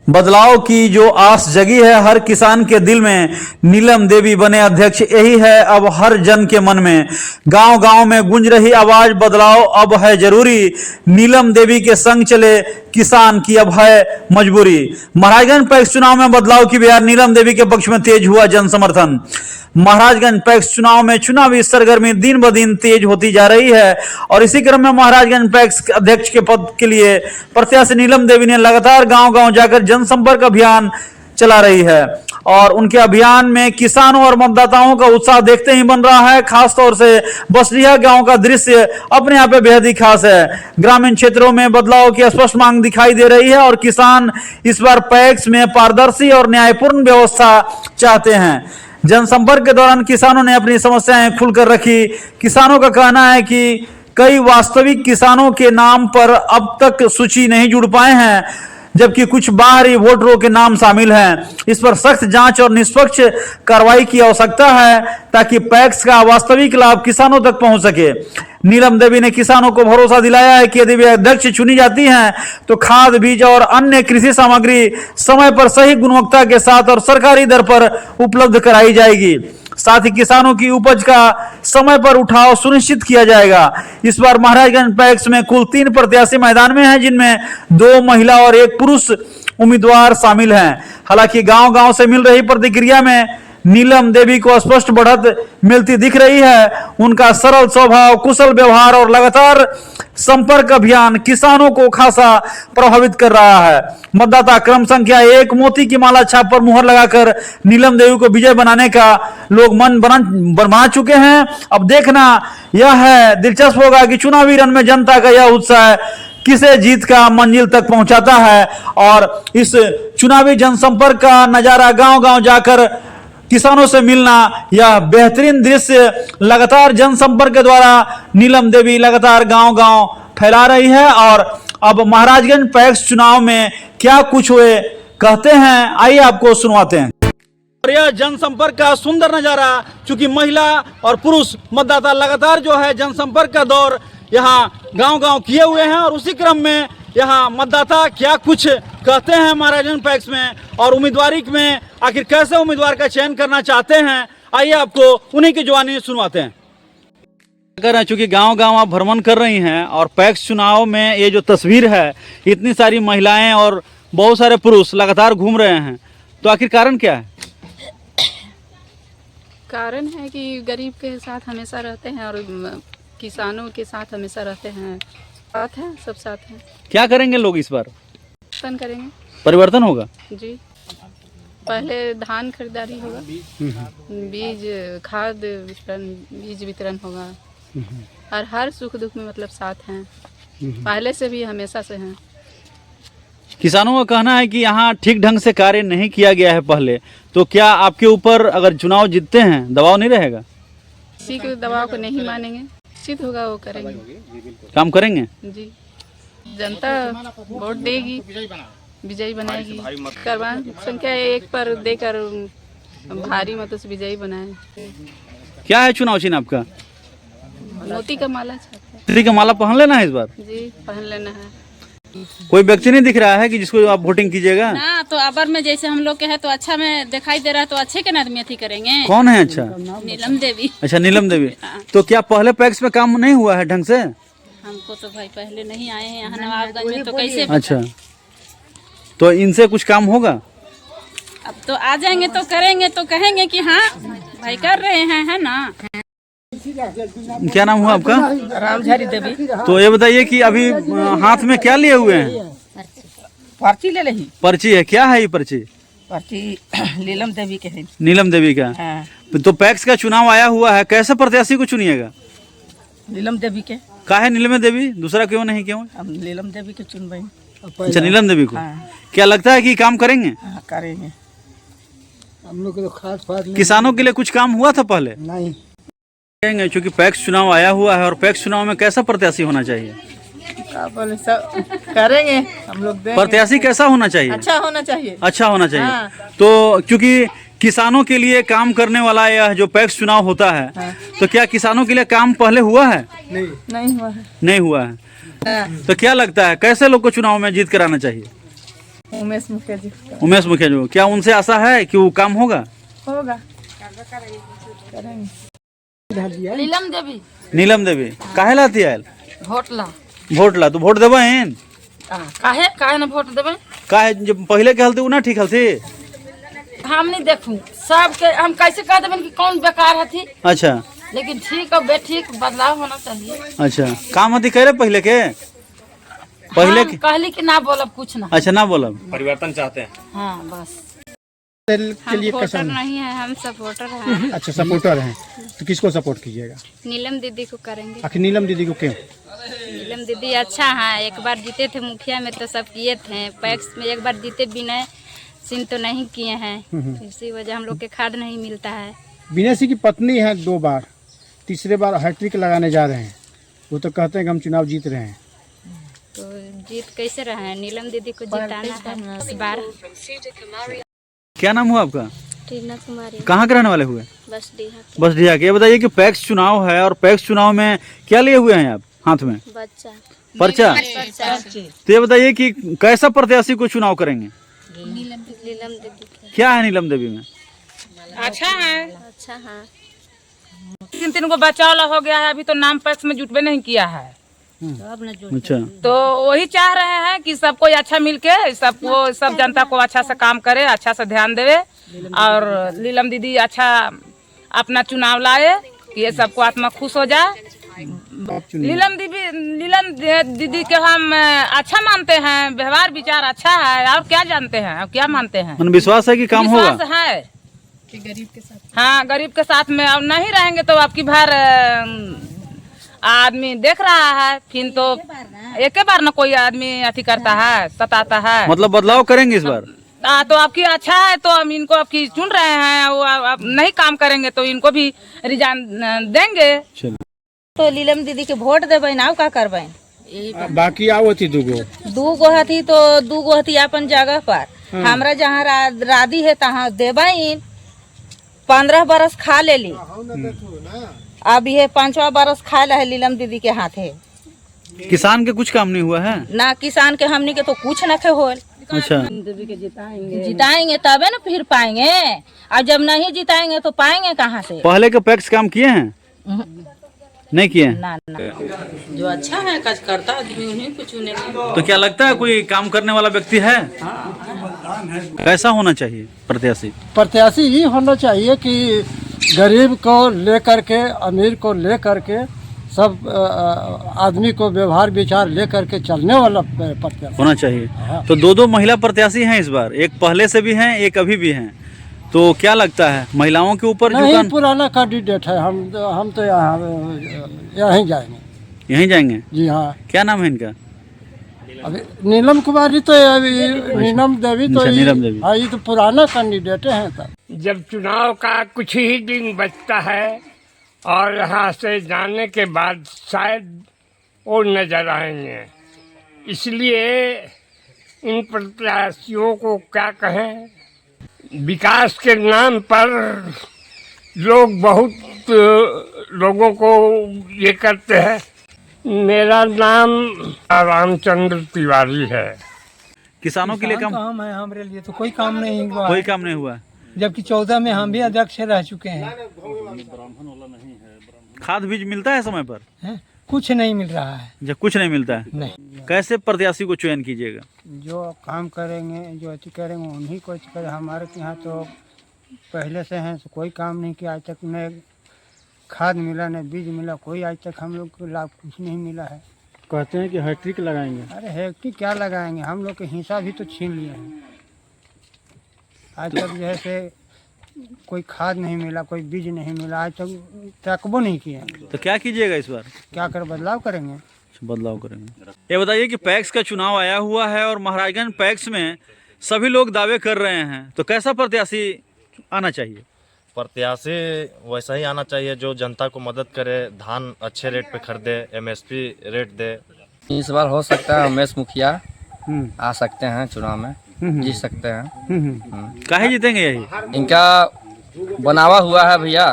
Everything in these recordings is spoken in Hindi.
बदलाव की जो आस जगी है हर किसान के दिल में, नीलम देवी बने अध्यक्ष यही है अब हर जन के मन में। गांव गांव में गूंज रही आवाज, बदलाव अब है जरूरी, नीलम देवी के संग चले किसान की अब है मजबूरी। महाराजगंज पैक्स चुनाव में बदलाव की बयार, नीलम देवी के पक्ष में तेज हुआ जन समर्थन। महाराजगंज पैक्स चुनाव में चुनावी सरगर्मी दिन ब दिन तेज होती जा रही है और इसी क्रम में महाराजगंज पैक्स अध्यक्ष के पद के लिए प्रत्याशी नीलम देवी ने लगातार गांव-गांव जाकर जनसंपर्क अभियान चला रही है और उनके अभियान में किसानों और मतदाताओं का उत्साह देखते ही बन रहा है। खासतौर से बसलिया गांव का दृश्य अपने आप में बेहद ही खास है। ग्रामीण क्षेत्रों में बदलाव की स्पष्ट मांग दिखाई दे रही है और किसान इस बार पैक्स में पारदर्शी और न्यायपूर्ण व्यवस्था चाहते हैं। जनसंपर्क के दौरान किसानों ने अपनी समस्याएं खुलकर रखी। किसानों का कहना है कि कई वास्तविक किसानों के नाम पर अब तक सूची नहीं जुड़ पाए हैं, जबकि कुछ बाहरी वोटरों के नाम शामिल हैं। इस पर सख्त जांच और निष्पक्ष कार्रवाई की आवश्यकता है ताकि पैक्स का वास्तविक लाभ किसानों तक पहुंच सके। नीलम देवी ने किसानों को भरोसा दिलाया है कि यदि वे अध्यक्ष चुनी जाती हैं तो खाद, बीज और अन्य कृषि सामग्री समय पर सही गुणवत्ता के साथ और सरकारी दर पर उपलब्ध कराई जाएगी। साथ ही किसानों की उपज का समय पर उठाव सुनिश्चित किया जाएगा। इस बार महाराजगंज पैक्स में कुल 3 प्रत्याशी मैदान में हैं, जिनमें 2 महिला और 1 पुरुष उम्मीदवार शामिल हैं। हालांकि गांव-गांव से मिल रही प्रतिक्रिया में नीलम देवी को स्पष्ट बढ़त मिलती दिख रही है। उनका सरल स्वभाव, कुशल व्यवहार और लगातार संपर्क अभियान किसानों को खासा प्रभावित कर रहा है। मतदाता क्रम संख्या 1 मोती की माला छाप पर मुहर लगाकर नीलम देवी को विजय बनाने का लोग मन बना चुके हैं। अब देखना यह है दिलचस्प होगा कि चुनावी रण में जनता का यह उत्साह किसे जीत का मंजिल तक पहुंचाता है और इस चुनावी जनसंपर्क का नजारा गांव-गांव जाकर किसानों से मिलना, यह बेहतरीन दृश्य लगातार जनसंपर्क के द्वारा नीलम देवी लगातार गांव-गांव फैला रही है। और अब महाराजगंज पैक्स चुनाव में क्या कुछ हुए कहते हैं, आइए आपको सुनवाते हैं। और यह जनसंपर्क का सुंदर नजारा, चूंकि महिला और पुरुष मतदाता लगातार जो है जनसंपर्क का दौर यहाँ गांव-गांव किए हुए हैं और उसी क्रम में यहाँ मतदाता क्या कुछ कहते हैं महाराजगंज पैक्स में और उम्मीदवारी में आखिर कैसे उम्मीदवार का चयन करना चाहते हैं, आइए आपको उन्हीं की जुबानी सुनवाते हैं। अगर चूंकि गांव-गांव आप भ्रमण कर रही हैं और पैक्स चुनाव में ये जो तस्वीर है, इतनी सारी महिलाएं और बहुत सारे पुरुष लगातार घूम रहे हैं, तो आखिर कारण क्या है? कारण है कि गरीब के साथ हमेशा रहते हैं और किसानों के साथ हमेशा रहते हैं। साथ है, सब साथ हैं। क्या करेंगे लोग इस बार? परिवर्तन करेंगे। परिवर्तन होगा जी। पहले धान खरीदारी होगा, बीज, खाद वितरण, बीज वितरण होगा और हर सुख दुख में मतलब साथ हैं, पहले से भी हमेशा से हैं। किसानों का कहना है कि यहाँ ठीक ढंग से कार्य नहीं किया गया है पहले, तो क्या आपके ऊपर अगर चुनाव जीतते हैं दबाव नहीं रहेगा? किसी के दबाव को नहीं मानेंगे, निश्चित होगा वो करेंगे, काम करेंगे जी। जनता वोट देगी, विजयी बनाएगी। करवान संख्या 1 पर देकर भारी मतों से विजयी बनाए। क्या है चुनाव चिन्ह आपका? मोती का माला छाप है। मोती का माला पहन लेना है इस बार? जी, पहन लेना है। कोई व्यक्ति नहीं दिख रहा है कि जिसको आप वोटिंग कीजिएगा? ना, तो अबर में जैसे हम लोग के है तो अच्छा में दिखाई दे रहा है, तो अच्छे के आदमी अथी करेंगे। कौन है? अच्छा, नीलम देवी। अच्छा, नीलम देवी। तो क्या पहले पैक्स में काम नहीं हुआ है ढंग से? हमको तो भाई पहले नहीं आए हैं यहाँ नवाबगंज में, तो कैसे? अच्छा, तो इनसे कुछ काम होगा? अब तो आ जाएंगे तो करेंगे, तो कहेंगे कि हाँ भाई कर रहे हैं, है ना। क्या नाम हुआ आपका? रामझारी देवी। तो ये बताइए कि अभी हाथ में क्या लिए हुए हैं? पर्ची ले रही। पर्ची है, क्या है ये पर्ची? पर्ची नीलम देवी के है। नीलम देवी का? हाँ। तो पैक्स का चुनाव आया हुआ है, कैसे प्रत्याशी को चुनिएगा? नीलम देवी के। काहे नीलम देवी, दूसरा क्यों नहीं? क्यों? हम नीलम देवी के चुनबे। अच्छा, नीलम देवी को। हाँ। क्या लगता है कि काम करेंगे? हाँ, करेंगे। हम लोग तो खास बात किसानों के लिए कुछ काम हुआ था पहले? नहीं। क्योंकि पैक्स चुनाव आया हुआ है और पैक्स चुनाव में कैसा प्रत्याशी होना चाहिए? सब करेंगे हम लोग। प्रत्याशी कैसा होना चाहिए? अच्छा होना चाहिए। अच्छा होना चाहिए। हाँ। तो क्योंकि किसानों के लिए काम करने वाला यह जो पैक्स चुनाव होता है, हाँ। तो क्या किसानों के लिए काम पहले हुआ है? नहीं हुआ है। नहीं हुआ है। हाँ। तो क्या लगता है कैसे लोग को चुनाव में जीत कराना चाहिए? उमेश मुखिया जी का उमेश मुखिया जी, क्या उनसे आशा है कि वो काम होगा? होगा, करेंगे। नीलम देवी नीलम देवी काहे लाती आयल? होटला वोट ला तो वोट देबा हैं? काहे काहे ना वोट देवे? काहे जब पहले के हलती उ ना ठीक हलती? हम नहीं देखू सबके, हम कैसे कह देवे कि कौन बेकार हथी, अच्छा लेकिन ठीक और बेठीक बदलाव होना चाहिए। अच्छा, काम हती करे पहले के? पहले हम के कहली कि ना बोलब कुछ ना। अच्छा ना बोलब। परिवर्तन चाहते हैं। हाँ बस। हम वोटर नहीं है, हम सपोर्टर हैं। अच्छा, सपोर्टर हैं तो किसको सपोर्ट कीजिएगा? नीलम दीदी को करेंगे। आखिर नीलम दीदी को क्यों? नीलम दीदी अच्छा है, एक बार जीते थे मुखिया में तो सब किए थे, पैक्स में एक बार जीते विनय सिंह तो नहीं किए हैं, इसी वजह हम लोग के खाद नहीं मिलता है। विनय सिंह की पत्नी है 2 बार, तीसरे बार हैट्रिक लगाने जा रहे हैं, वो तो कहते हैं कि हम चुनाव जीत रहे हैं। तो जीत कैसे रहे हैं? नीलम दीदी को जिताना है इस बार। क्या नाम हुआ आपका? टीना कुमारी, कहाँ के रहने वाले हुए? बस डिहा बस डिहा के। ये बताइए कि पैक्स चुनाव है और पैक्स चुनाव में क्या लिए हुए हैं आप हाथ में? बच्चा पर्चा। तो ये बताइए कि कैसा प्रत्याशी को चुनाव करेंगे? नीलम दीदी क्या है नीलम देवी में? अच्छा है, अच्छा है। 3 को बचाव हो गया है, अभी तो नाम पैक्स में जुटबे नहीं किया है। अच्छा, तो वही चाह रहे हैं कि सबको अच्छा मिलके सबको, सब जनता को अच्छा से काम करे, अच्छा से ध्यान देवे, और नीलम दीदी अच्छा अपना चुनाव लाए कि ये सबको आत्मा खुश हो जाए। नीलम दीदी के हम अच्छा मानते हैं, व्यवहार विचार अच्छा है, और क्या जानते हैं, और क्या मानते हैं? मन विश्वास है कि काम होगा? विश्वास है कि गरीब के साथ, हाँ गरीब के साथ में अब नहीं रहेंगे तो आपकी बार आदमी देख रहा है, फिर तो एक बार ना कोई आदमी अथी करता है, सताता है। मतलब बदलाव करेंगे इस बार? तो आपकी अच्छा है तो हम इनको आपकी चुन रहे हैं, वो आप नहीं काम करेंगे तो इनको भी रिजाइन देंगे। चलो, तो नीलम दीदी के वोट देवे ना, का करबे? बाकी आओ थी 2 गो हथी तो 2 गो हथी अपन जगह पर। हमरा जहाँ रादी है तहाँ देवे। 15 बरस खा ले ली, अब ये 5वां बरस खा है नीलम दीदी के हाथ है। किसान के कुछ काम नहीं हुआ है ना, किसान के हमनी के तो कुछ न खे होल। अच्छा, जिताएंगे तबे ना फिर पाएंगे, और जब नहीं जिताएंगे तो पाएंगे कहाँ से? पहले के पैक्स काम किए हैं? नहीं किए हैं? ना ना, जो अच्छा है काज करता आदमी उन्हीं को चुनेंगे। तो क्या लगता है कोई काम करने वाला व्यक्ति है? कैसा होना चाहिए प्रत्याशी? प्रत्याशी ही होना चाहिए कि गरीब को लेकर के, अमीर को लेकर के, सब आदमी को व्यवहार विचार लेकर के चलने वाला प्रत्याशी होना चाहिए। तो 2 महिला प्रत्याशी हैं इस बार, एक पहले से भी हैं, एक अभी भी हैं, तो क्या लगता है महिलाओं के ऊपर नहीं, पुराना कैंडिडेट है। हम तो यहीं जाएंगे। यहीं जाएंगे? जी हाँ। क्या नाम है इनका? अभी नीलम कुमारी तो नीलम देवी तो नीलम देवी। हाँ, ये तो पुराना कैंडिडेट है। तब जब चुनाव का कुछ ही दिन बचता है और यहाँ से जाने के बाद शायद वो नजर आएंगे, इसलिए इन प्रत्याशियों को क्या कहें, विकास के नाम पर लोग बहुत लोगों को ये करते हैं। मेरा नाम रामचंद्र तिवारी है। किसानों के लिए काम है हमारे लिए तो कोई काम नहीं हुआ, कोई काम नहीं हुआ, जबकि 14 में हम भी अध्यक्ष रह चुके हैं। खाद बीज मिलता है समय पर? हैं? कुछ नहीं मिल रहा है। जब कुछ नहीं मिलता है, नहीं। कैसे प्रत्याशी को चयन कीजिएगा? जो काम करेंगे, जो अच्छी करेंगे उन्हीं को करें। हमारे यहाँ तो पहले से हैं, तो कोई काम नहीं किया आज तक, न खाद मिला न बीज मिला, कोई आज तक हम लोग को लाभ कुछ नहीं मिला है। कहते हैं कि हैट्रिक लगाएंगे। अरे हैट्रिक क्या लगाएंगे, हम लोग के हिस्सा भी तो छीन लिए हैं। आज तक जैसे कोई खाद नहीं मिला, कोई बीज नहीं मिला, आज तक तकबो नहीं किए। तो क्या कीजिएगा इस बार? क्या कर बदलाव करेंगे? बदलाव करेंगे। ये बताइए कि पैक्स का चुनाव आया हुआ है और महाराजगंज पैक्स में सभी लोग दावे कर रहे हैं, तो कैसा प्रत्याशी आना चाहिए? प्रत्याशी वैसा ही आना चाहिए जो जनता को मदद करे, धान अच्छे रेट पे खरीदे, MSP रेट दे। इस बार हो सकता है उमेश मुखिया आ सकते हैं, चुनाव में जीत सकते हैं। काहे जीतेंगे? यही इनका बनावा हुआ है भैया।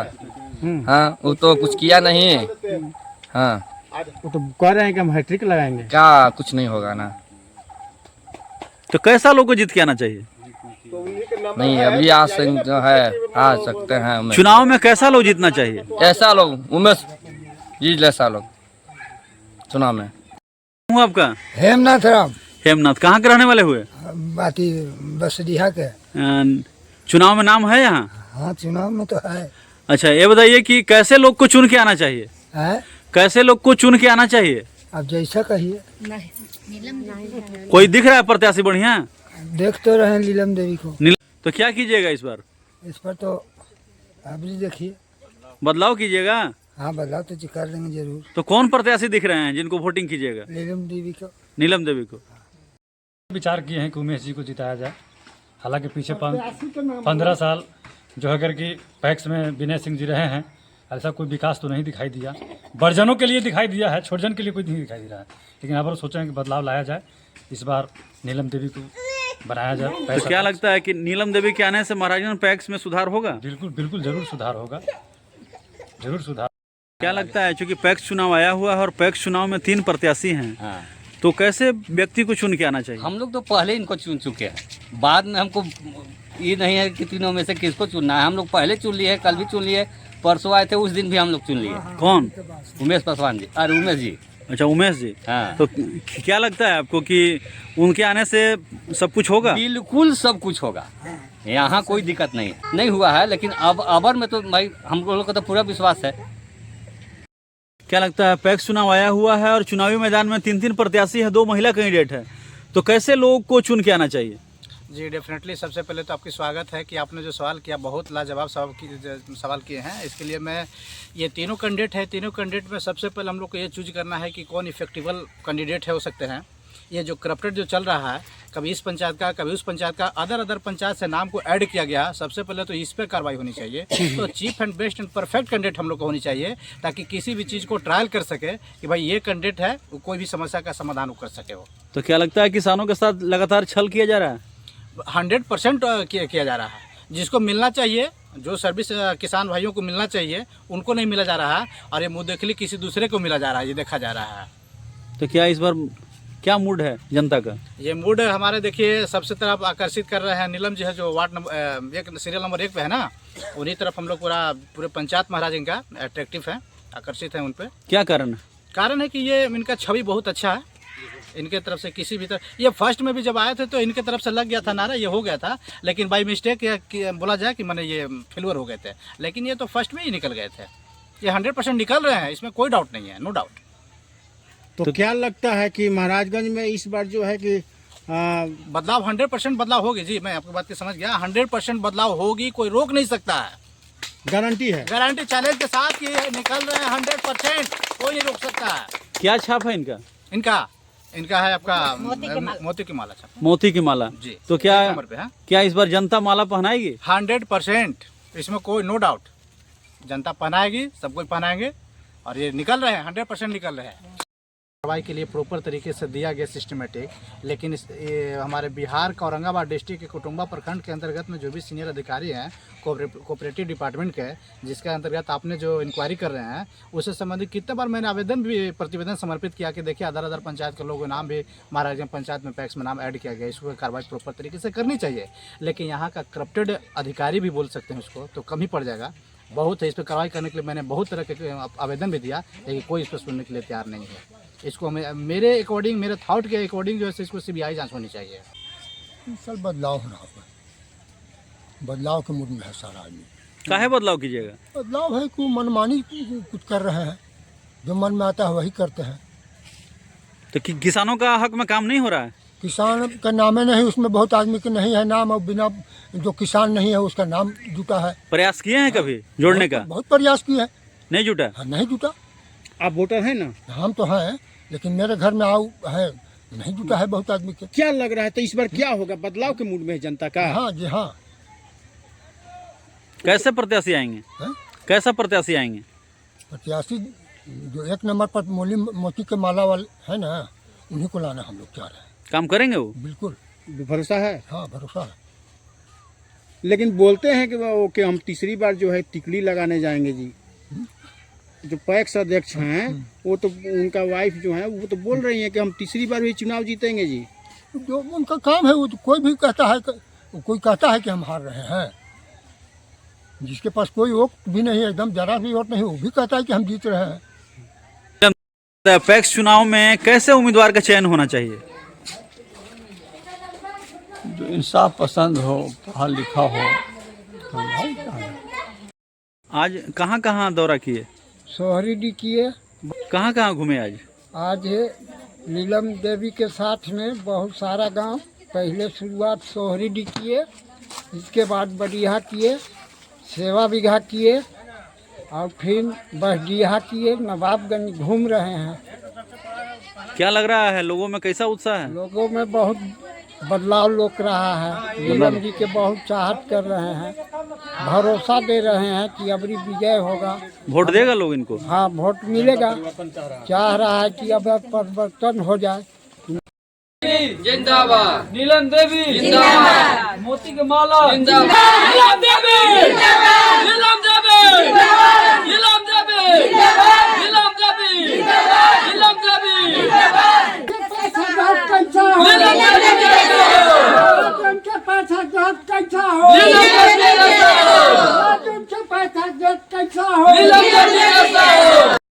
हाँ, वो तो कुछ किया नहीं। हाँ, वो तो कह रहे हैं कि हम हैट्रिक लगाएंगे। क्या कुछ नहीं होगा ना। तो कैसा लोग को जीत के आना चाहिए? नहीं अभी आ जो है आ सकते हैं उमेश। चुनाव में कैसा लोग जीतना चाहिए? ऐसा लोग उमेश जी जैसा लोग चुनाव में। हूँ आपका हेमनाथ राम हेमनाथ, कहाँ के रहने वाले हुए? बाती बसडीहा के। चुनाव में नाम है यहाँ? हाँ चुनाव में तो है। अच्छा, ये बताइए कि कैसे लोग को चुन के आना चाहिए? कैसे लोग को चुन के आना चाहिए? अब जैसा कहिए। कोई दिख रहा है प्रत्याशी बढ़िया? देख तो रहे हैं नीलम देवी को। तो क्या कीजिएगा इस बार? इस पर तो आप भी देखिए, बदलाव कीजिएगा? हाँ बदलाव तो कर देंगे जरूर। तो कौन प्रत्याशी दिख रहे हैं जिनको वोटिंग कीजिएगा? नीलम देवी को। नीलम देवी को। विचार किए हैं कि उमेश जी को जिताया जाए। हालांकि पीछे 15 साल जो है कि पैक्स में विनय सिंह जी रहे हैं, ऐसा कोई विकास तो नहीं दिखाई दिया। बड़जनों के लिए दिखाई दिया है, छोटजन के लिए कोई नहीं दिखाई दे रहा है। लेकिन अब सोच रहे हैं कि बदलाव लाया जाए, इस बार नीलम देवी को बनाया जाए। तो क्या लगता है कि नीलम देवी के आने से महाराजगंज पैक्स में सुधार होगा? बिल्कुल बिल्कुल जरूर सुधार होगा, जरूर सुधार। क्या लगता है, चूंकि पैक्स चुनाव आया हुआ है और पैक्स चुनाव में 3 प्रत्याशी हैं, तो कैसे व्यक्ति को चुन के आना चाहिए? हम लोग तो पहले इनको चुन चुके हैं, बाद में हमको ये नहीं है कि तीनों में से किसको चुनना है। हम लोग पहले चुन लिए, कल भी चुन लिए, परसों आए थे उस दिन भी हम लोग चुन लिए। कौन? उमेश पासवान जी। अरे उमेश जी। अच्छा, उमेश जी। हाँ। तो क्या लगता है आपको कि उनके आने से सब कुछ होगा? बिल्कुल सब कुछ होगा, यहाँ कोई दिक्कत नहीं हुआ है। लेकिन अब अबर में तो भाई हम लोग का तो पूरा विश्वास है। क्या लगता है, पैक्स चुनाव आया हुआ है और चुनावी मैदान में 3 प्रत्याशी है, 2 महिला कैंडिडेट है, तो कैसे लोगों को चुन के आना चाहिए? जी डेफिनेटली, सबसे पहले तो आपकी स्वागत है कि आपने जो सवाल किया बहुत लाजवाब सवाल किए हैं। इसके लिए मैं ये तीनों कैंडिडेट है, तीनों कैंडिडेट में सबसे पहले हम लोग को ये चूज करना है कि कौन इफेक्टिबल कैंडिडेट है हो सकते हैं। ये जो करप्टेड जो चल रहा है, कभी इस पंचायत का कभी उस पंचायत का, अदर पंचायत से नाम को ऐड किया गया, सबसे पहले तो इस पर कार्रवाई होनी चाहिए। तो cheap and best and perfect candidate हम लोग को होनी चाहिए, ताकि किसी भी चीज़ को ट्रायल कर सके कि भाई ये कैंडिडेट है, कोई भी समस्या का समाधान कर सके वो। तो क्या लगता है किसानों के साथ लगातार छल किया जा रहा है? 100% किया जा रहा है। जिसको मिलना चाहिए, जो सर्विस किसान भाइयों को मिलना चाहिए, उनको नहीं मिला जा रहा है, और ये मुद्देखिली किसी दूसरे को मिला जा रहा है, ये देखा जा रहा है। तो क्या इस बार क्या मूड है जनता का? ये मूड हमारे देखिए सबसे तरफ आकर्षित कर रहे हैं नीलम जी है, जो वार्ड नंबर सीरियल नंबर 1 पे है ना, उन्हीं तरफ हम लोग पूरे पंचायत महाराज का अट्रैक्टिव है, आकर्षित है उन पर। क्या कारण है? कारण है कि ये इनका छवि बहुत अच्छा है, इनके तरफ से किसी भी तरह, ये फर्स्ट में भी जब आए थे तो इनके तरफ से लग गया था नारा, ये हो गया था, लेकिन बाई मिस्टेक बोला जाए कि मैंने ये फेलवर हो गए थे, लेकिन ये तो फर्स्ट में ही निकल गए थे। ये 100% निकल रहे हैं, इसमें कोई डाउट नहीं है, नो डाउट। तो क्या लगता है कि महाराजगंज में इस बार जो है कि बदलाव 100% बदलाव होगी? जी मैं आपकी बात की समझ गया, 100% बदलाव होगी, कोई रोक नहीं सकता है। गारंटी है? गारंटी चैलेंज के साथ ये निकल रहे हैं 100%, कोई नहीं रोक सकता है। क्या छाप है इनका? इनका है आपका मोती की माला छाप। मोती की माला जी। तो क्या इस बार जनता माला पहनाएगी? 100%, इसमें कोई नो डाउट, जनता पहनाएगी, सब कोई पहनाएंगे, और ये निकल रहे हैं, 100% निकल रहे हैं। कार्रवाई के लिए प्रॉपर तरीके से दिया गया सिस्टमेटिक, लेकिन हमारे बिहार का औरंगाबाद डिस्ट्रिक्ट के कुटुंबा प्रखंड के अंतर्गत में जो भी सीनियर अधिकारी हैं कोऑपरेटिव डिपार्टमेंट के, जिसके अंतर्गत आपने जो इंक्वायरी कर रहे हैं, उससे संबंधित कितने बार मैंने प्रतिवेदन समर्पित किया कि देखिए अदर पंचायत के लोगों नाम भी महाराजगंज पंचायत में पैक्स में नाम ऐड किया गया, इसको कार्रवाई प्रॉपर तरीके से करनी चाहिए। लेकिन यहाँ का करप्टेड अधिकारी भी बोल सकते हैं उसको, तो कम ही पड़ जाएगा बहुत है। इस पर कार्रवाई करने के लिए मैंने बहुत तरह के आवेदन भी दिया, लेकिन कोई इस पर सुनने के लिए तैयार नहीं है। इसको मेरे अकॉर्डिंग, मेरे थॉट के अकॉर्डिंग जो है इसको सीबीआई जांच होनी चाहिए। सर बदलाव होना होगा, बदलाव के मूड में है सारा आदमी। काहे बदलाव कीजिएगा? बदलाव है कि मनमानी कुछ कर रहे हैं, जो मन में आता है वही करते हैं। तो किसानों का हक में काम नहीं हो रहा है? किसान का नाम है नहीं, उसमें बहुत आदमी के नहीं है नाम, और बिना जो किसान नहीं है उसका नाम जुटा है। प्रयास किए हैं कभी जोड़ने का? बहुत प्रयास किए हैं, नहीं जुटा। हाँ, नहीं जुटा। आप वोटर हैं ना? हम तो हैं, लेकिन मेरे घर में आओ है, नहीं जुटा है बहुत आदमी के। क्या लग रहा है, तो इस बार क्या होगा? बदलाव के मूड में है जनता का? हाँ जी हाँ। कैसे प्रत्याशी आएंगे? कैसा प्रत्याशी आएंगे? प्रत्याशी जो 1 नंबर पर मोती के माला वाले है ना, उन्हीं को लाना हम लोग चाह रहे हैं। काम करेंगे वो? बिल्कुल भरोसा है? हाँ भरोसा है। लेकिन बोलते हैं कि हम तीसरी बार जो है टिकली लगाने जाएंगे जी। जो पैक्स अध्यक्ष हैं वो तो, उनका वाइफ जो है वो तो बोल रही है कि हम तीसरी बार भी चुनाव जीतेंगे जी। जो उनका काम है वो तो कोई भी कहता है कोई कहता है कि हम हार रहे हैं। जिसके पास कोई वोट भी नहीं, एकदम जरा भी वोट नहीं, वो भी कहता है कि हम जीत रहे हैं। पैक्स चुनाव में कैसे उम्मीदवार का चयन होना चाहिए? जो इंसाफ पसंद हो, पढ़ा लिखा हो। आज कहाँ कहाँ दौरा किए? सोहरी डी किए। कहाँ कहाँ घूमे आज? आज नीलम देवी के साथ में बहुत सारा गांव, पहले शुरुआत सोहरी डी किए, इसके बाद बडिया किए, सेवा बिघा किए और फिर बहडिया किए, नवाबगंज घूम रहे हैं। क्या लग रहा है, लोगों में कैसा उत्साह है? लोगों में बहुत बदलाव लोक रहा है। नीलम जी के बहुत चाहत कर रहे हैं, भरोसा दे रहे हैं कि अबरी विजय होगा। वोट देगा लोग इनको? हाँ, वोट मिलेगा। चाह रहा है कि अब परिवर्तन हो जाए। जिंदाबाद नीलम देवी जिंदाबाद, मोती के माला जिंदाबाद, नीलम देवी जिंदाबाद, नीलम देवी जिंदाबाद, नीलम देवी जिंदाबाद, नीलम देवी जिंदाबाद, नीलम देवी जिंदाबाद, नीलम देवी